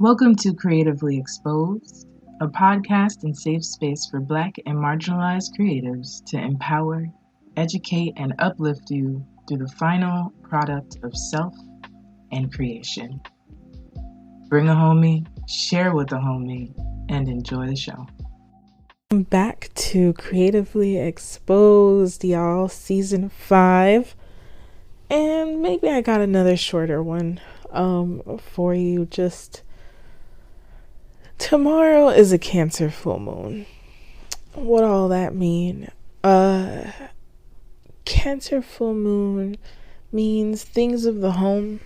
Welcome to Creatively Exposed, a podcast and safe space for Black and marginalized creatives to empower, educate, and uplift you through the final product of self and creation. Bring a homie, share with a homie, and enjoy the show. Back to Creatively Exposed, y'all, season 5. And maybe I got another shorter one for you. Just tomorrow is a Cancer full moon. What all that mean? Cancer full moon means things of the home,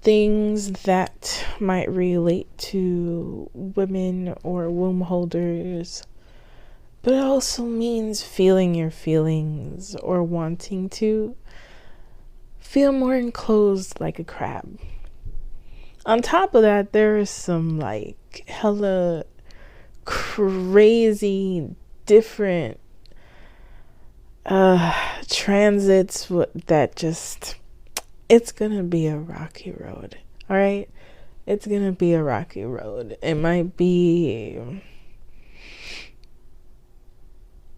things that might relate to women or womb holders, but it also means feeling your feelings or wanting to feel more enclosed like a crab. On top of that, there is some like hella crazy different transits that just, it's gonna be a rocky road. All right, it's gonna be a rocky road. It might be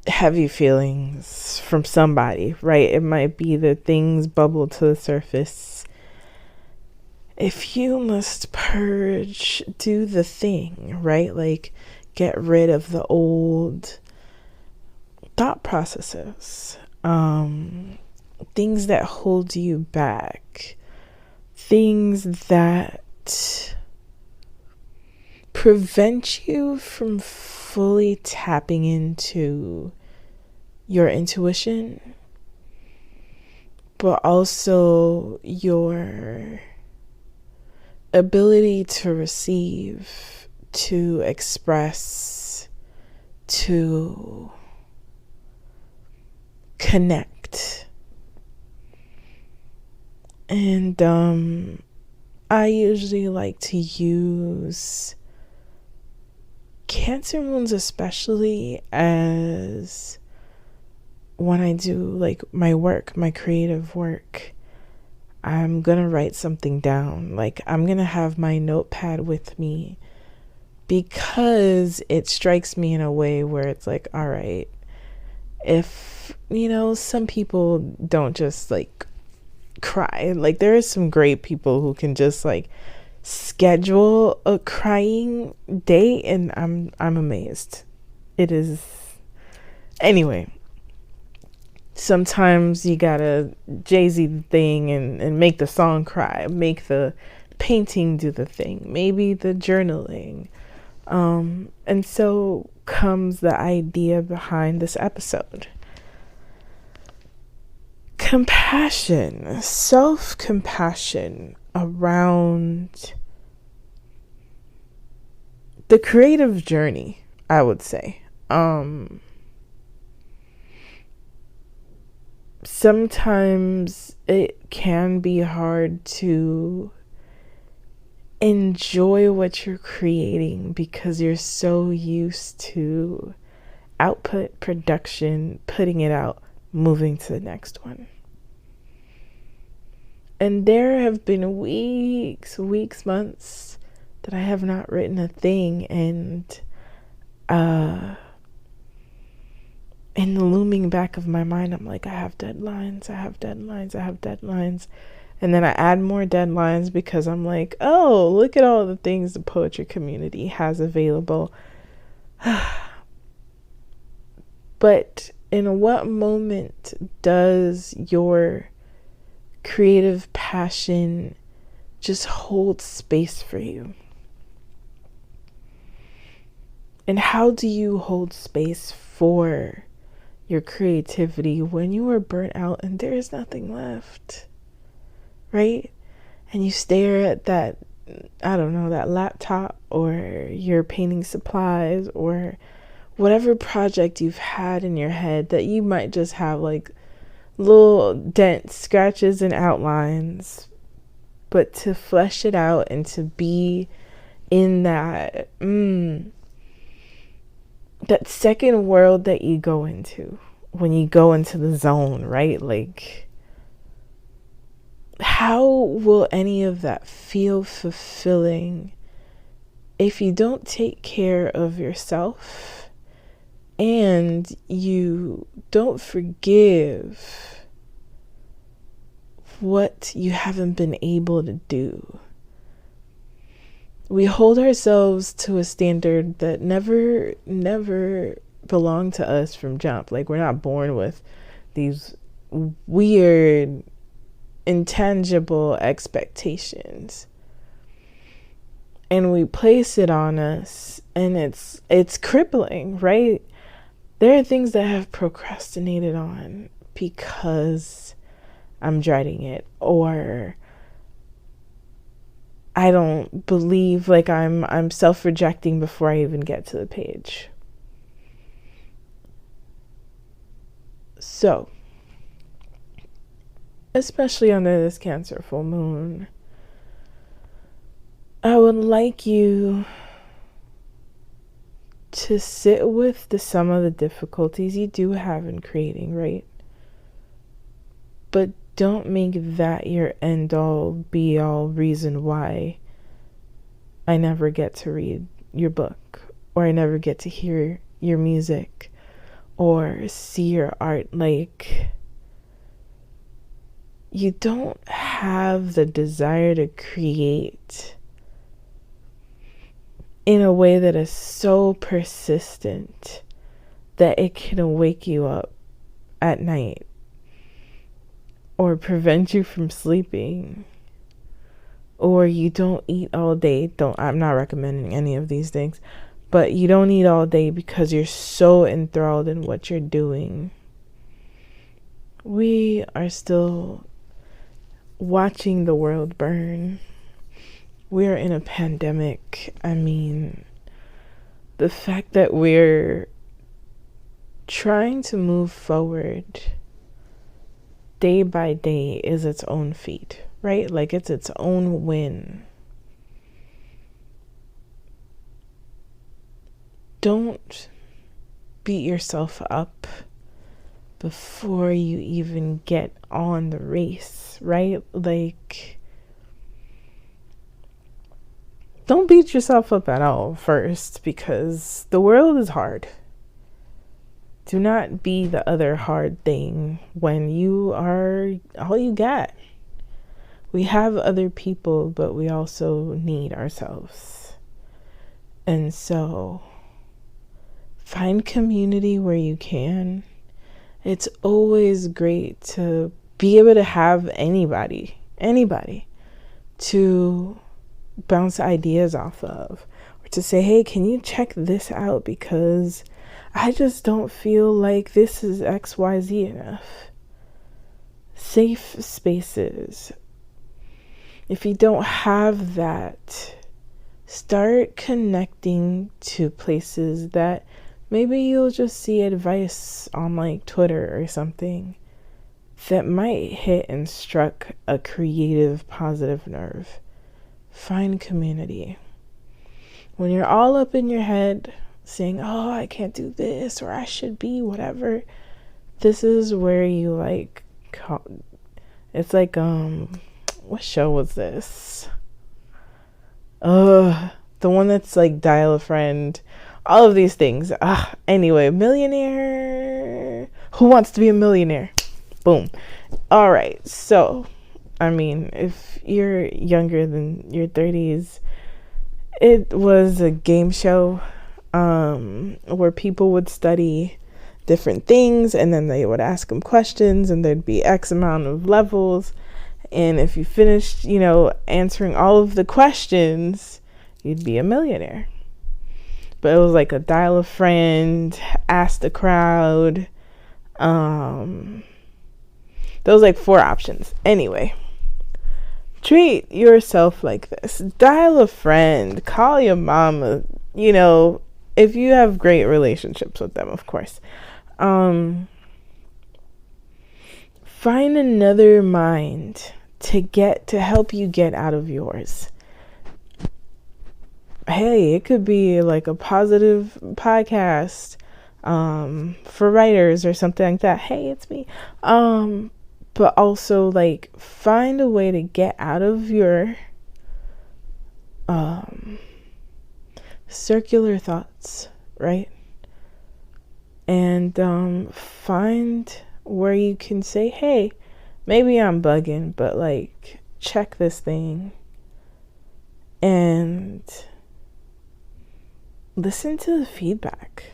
heavy feelings from somebody, right? It might be that things bubble to the surface. If you must purge, do the thing, right? Like get rid of the old thought processes, things that hold you back, things that prevent you from fully tapping into your intuition, but also your ability to receive, to express, to connect. And I usually like to use Cancer moons, especially as when I do like my work, my creative work, I'm gonna write something down. Like I'm gonna have my notepad with me because it strikes me in a way where it's like, all right, if, you know, some people don't just like cry. Like there are some great people who can just like schedule a crying day, and I'm amazed. It is, anyway, sometimes you gotta Jay-Z the thing and make the song cry, make the painting do the thing, maybe the journaling, and so comes the idea behind this episode. Compassion, self-compassion around the creative journey, I would say. Sometimes it can be hard to enjoy what you're creating because you're so used to output, production, putting it out, moving to the next one. And there have been weeks, months that I have not written a thing, and in the looming back of my mind, I'm like, I have deadlines. And then I add more deadlines because I'm like, oh, look at all the things the poetry community has available. But in what moment does your creative passion just hold space for you? And how do you hold space for your creativity when you are burnt out and there is nothing left, right? And you stare at that, I don't know, that laptop or your painting supplies or whatever project you've had in your head that you might just have like little dents, scratches, and outlines, but to flesh it out and to be in that that second world that you go into when you go into the zone, right? Like how will any of that feel fulfilling if you don't take care of yourself and you don't forgive what you haven't been able to do? We hold ourselves to a standard that never belonged to us from jump. Like, we're not born with these weird, intangible expectations, and we place it on us, and it's crippling, right? There are things that I've procrastinated on because I'm dreading it, or I don't believe, like, I'm self-rejecting before I even get to the page. So, especially under this Cancer full moon, I would like you to sit with some of the difficulties you do have in creating, right? But don't make that your end-all, be-all reason why I never get to read your book, or I never get to hear your music, or see your art. Like, you don't have the desire to create in a way that is so persistent that it can wake you up at night or prevent you from sleeping, or you don't eat all day. I'm not recommending any of these things, but you don't eat all day because you're so enthralled in what you're doing. We are still watching the world burn. We are in a pandemic. I mean, the fact that we're trying to move forward day by day is its own feat, right? Like, it's its own win. Don't beat yourself up before you even get on the race, right? Like, don't beat yourself up at all first, because the world is hard. Do not be the other hard thing when you are all you got. We have other people, but we also need ourselves. And so, find community where you can. It's always great to be able to have anybody to bounce ideas off of, or to say, hey, can you check this out, because I just don't feel like this is XYZ enough. Safe spaces. If you don't have that, start connecting to places that maybe you'll just see advice on, like, Twitter or something that might hit and struck a creative, positive nerve. Find community. When you're all up in your head saying, oh, I can't do this, or I should be whatever, this is where you, like, it's like, what show was this? The one that's like Dial a Friend, all of these things. Anyway, Millionaire. Who Wants to Be a Millionaire? Boom. All right. So, I mean, if you're younger than your 30s, it was a game show where people would study different things, and then they would ask them questions, and there'd be X amount of levels. And if you finished, answering all of the questions, you'd be a millionaire. But it was like a Dial a Friend, Ask the Crowd. There was like 4 options. Anyway, treat yourself like this. Dial a friend. Call your mama. If you have great relationships with them, of course. Find another mind to help you get out of yours. Hey, it could be like a positive podcast for writers or something like that. Hey, it's me. but also like find a way to get out of your circular thoughts, right? And find where you can say, hey, maybe I'm bugging, but like check this thing, and listen to the feedback.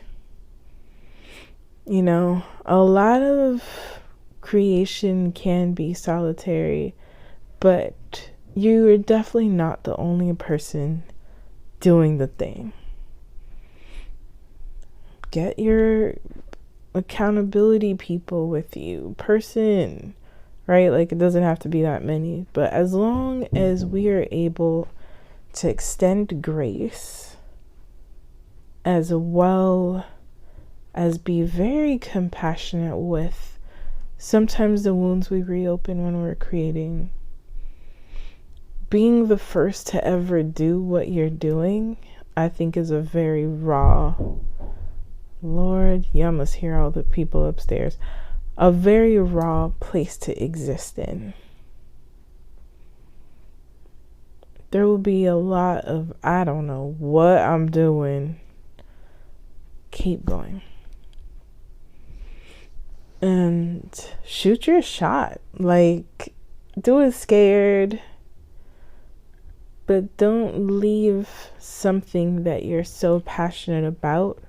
You know, a lot of creation can be solitary, but you're definitely not the only person doing the thing. Get your accountability people with you, right? Like, it doesn't have to be that many, but as long as we are able to extend grace as well as be very compassionate with sometimes the wounds we reopen when we're creating, being the first to ever do what you're doing, I think is a very raw, Lord, y'all must hear all the people upstairs, a very raw place to exist in. There will be a lot of, I don't know what I'm doing. Keep going. And shoot your shot. Like, do it scared, but don't leave something that you're so passionate about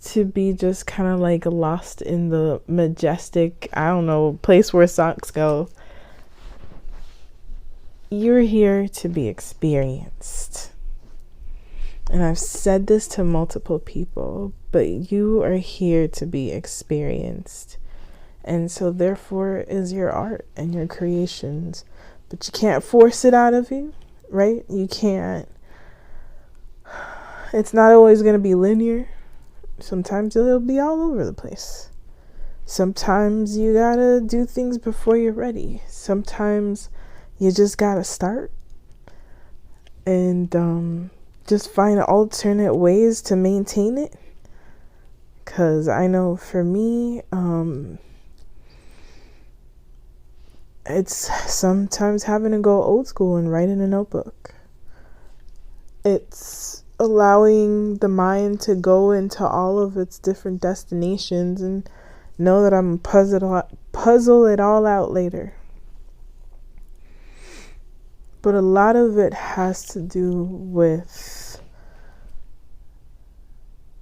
to be just kind of like lost in the majestic, I don't know, place where socks go. You're here to be experienced. And I've said this to multiple people, but you are here to be experienced. And so therefore is your art and your creations. But you can't force it out of you, right? You can't. It's not always going to be linear. Sometimes it'll be all over the place. Sometimes you gotta do things before you're ready. Sometimes you just gotta start and just find alternate ways to maintain it. Because I know for me, it's sometimes having to go old school and write in a notebook. It's allowing the mind to go into all of its different destinations and know that I'm puzzle it all out later. But a lot of it has to do with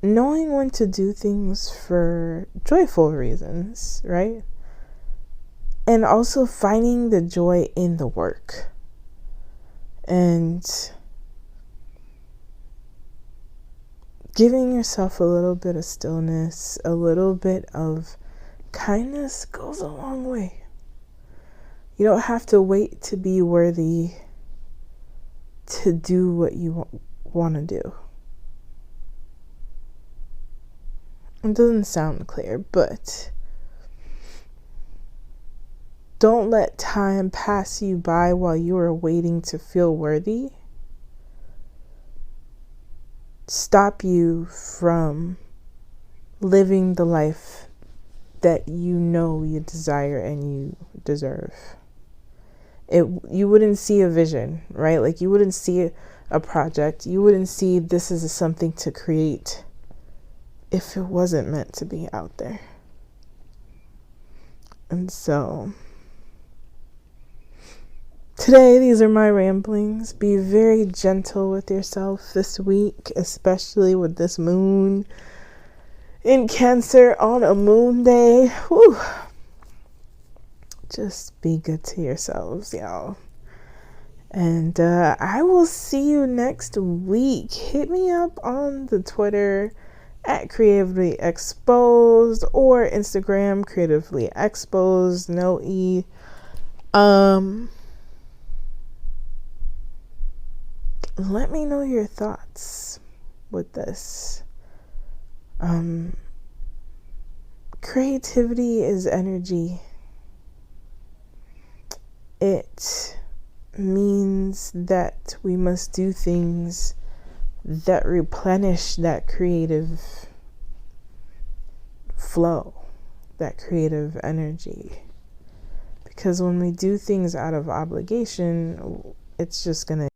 knowing when to do things for joyful reasons, right? And also finding the joy in the work. And giving yourself a little bit of stillness, a little bit of kindness goes a long way. You don't have to wait to be worthy to do what you want to do. It doesn't sound clear, but don't let time pass you by while you are waiting to feel worthy stop you from living the life that you know you desire and you deserve. You wouldn't see a vision, right? Like, you wouldn't see a project. You wouldn't see this is something to create if it wasn't meant to be out there. And so today, these are my ramblings. Be very gentle with yourself this week, especially with this moon in Cancer on a moon day. Whew. Just be good to yourselves, y'all. And I will see you next week. Hit me up on the Twitter at Creatively Exposed or Instagram Creatively Exposed, no E. Let me know your thoughts with this. Creativity is energy. It means that we must do things that replenish that creative flow, that creative energy. Because when we do things out of obligation, it's just going to